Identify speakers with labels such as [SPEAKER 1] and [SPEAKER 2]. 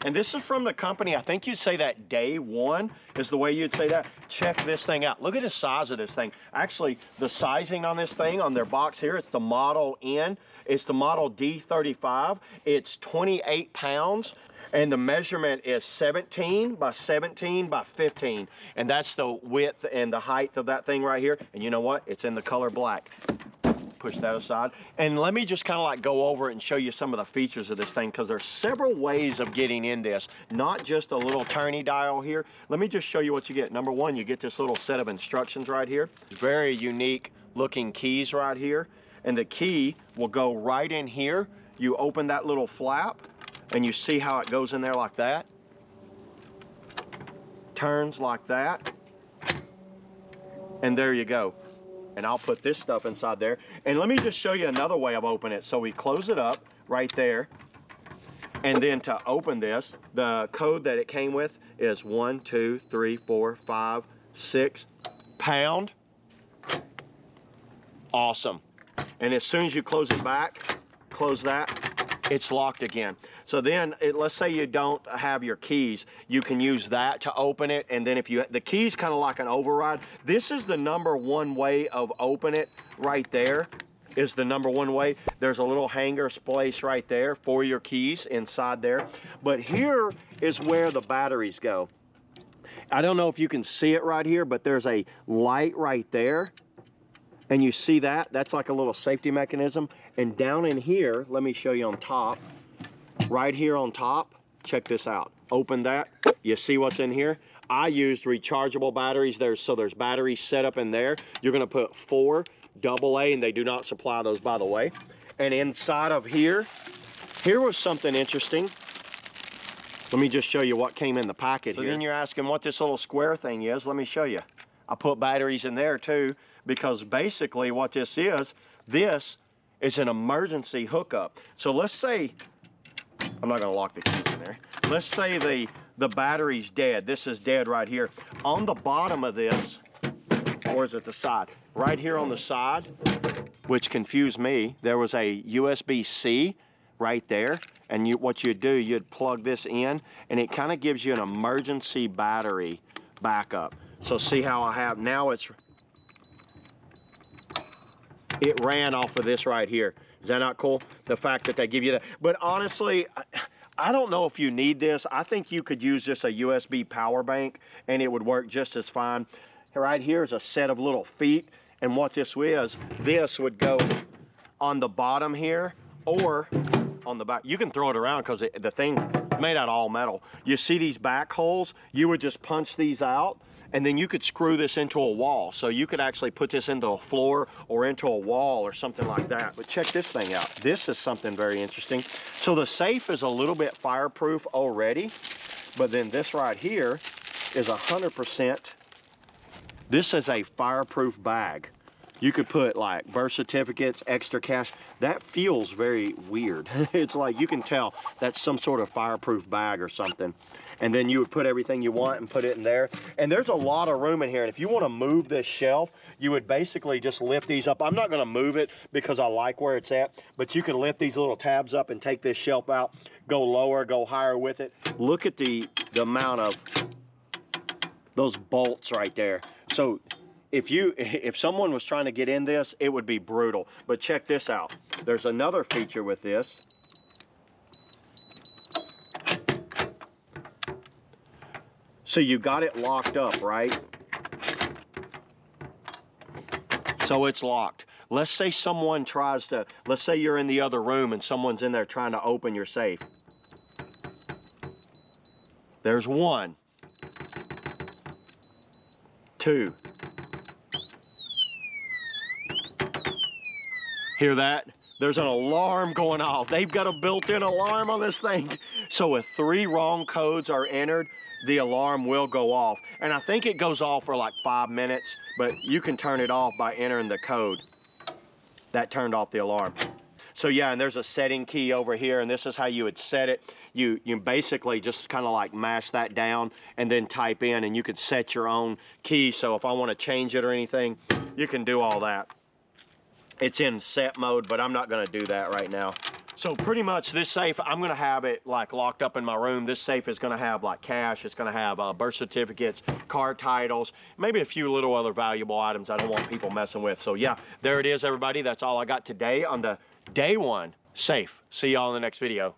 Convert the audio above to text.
[SPEAKER 1] And this is from the company, I think you'd say that DAYI is the way you'd say that. Check this thing out. Look at the size of this thing. Actually, the sizing on this thing, on their box here, it's the Model N. It's the Model D35. It's 28 pounds. And the measurement is 17 by 17 by 15. And that's the width and the height of that thing right here. And you know what? It's in the color black. Push that aside. And let me just kind of like go over it and show you some of the features of this thing, because there's several ways of getting in this, not just a little turny dial here. Let me just show you what you get. Number one, you get this little set of instructions right here. Very unique looking keys right here. And the key will go right in here. You open that little flap and you see how it goes in there like that. Turns like that. And there you go. And I'll put this stuff inside there. And let me just show you another way of opening it. So we close it up right there. And then to open this, the code that it came with is 1, 2, 3, 4, 5, 6 pound. Awesome. And as soon as you close it back, close that, it's locked again. So then, let's say you don't have your keys, you can use that to open it. And then if you, the key's kind of like an override. This is the number one way of open it right there, is the number one way. There's a little hanger place right there for your keys inside there. But here is where the batteries go. I don't know if you can see it right here, but there's a light right there. And you see that? That's like a little safety mechanism. And down in here, let me show you on top. Right here on top, check this out. Open that, you see what's in here? I used rechargeable batteries. So there's batteries set up in there. You're gonna put 4 AA, and they do not supply those, by the way. And inside of here was something interesting. Let me just show you what came in the packet here. Then you're asking what this little square thing is. Let me show you. I put batteries in there too, because basically what this is an emergency hookup. So let's say, I'm not gonna lock the keys in there. Let's say the battery's dead. This is dead right here. On the bottom of this, or is it the side? Right here on the side, which confused me, there was a USB-C right there. And what you'd do, you'd plug this in, and it kind of gives you an emergency battery backup. So see how I have, now it ran off of this right here. Is that not cool? The fact that they give you that. But honestly, I don't know if you need this. I think you could use just a USB power bank and it would work just as fine. Right here is a set of little feet. And what this would go on the bottom here or on the back. You can throw it around because the thing made out of all metal. You see these back holes? You would just punch these out, and then you could screw this into a wall. So you could actually put this into a floor or into a wall or something like that. But check this thing out. This is something very interesting. So the safe is a little bit fireproof already, but then this right here is 100%. This is a fireproof bag. You could put like birth certificates, extra cash. That feels very weird. It's like you can tell that's some sort of fireproof bag or something. And then you would put everything you want and put it in there. And there's a lot of room in here. And if you want to move this shelf, you would basically just lift these up. I'm not going to move it because I like where it's at, but you can lift these little tabs up and take this shelf out, go lower, go higher with it. Look at the amount of those bolts right there. So if someone was trying to get in this, it would be brutal. But check this out. There's another feature with this. So you got it locked up, right? So it's locked. Let's say someone tries to, let's say you're in the other room and someone's in there trying to open your safe. There's 1, 2. Hear that? There's an alarm going off. They've got a built-in alarm on this thing. So if 3 wrong codes are entered, the alarm will go off. And I think it goes off for like 5 minutes, but you can turn it off by entering the code. That turned off the alarm. So yeah, and there's a setting key over here, and this is how you would set it. You basically just kind of like mash that down and then type in, and you could set your own key. So if I want to change it or anything, you can do all that. it's in set mode, but I'm not gonna do that right now. So pretty much this safe, I'm gonna have it like locked up in my room. This safe is gonna have like cash, it's gonna have birth certificates, car titles, maybe a few little other valuable items I don't want people messing with. So yeah, there it is, everybody. That's all I got today on the day one safe. See y'all in the next video.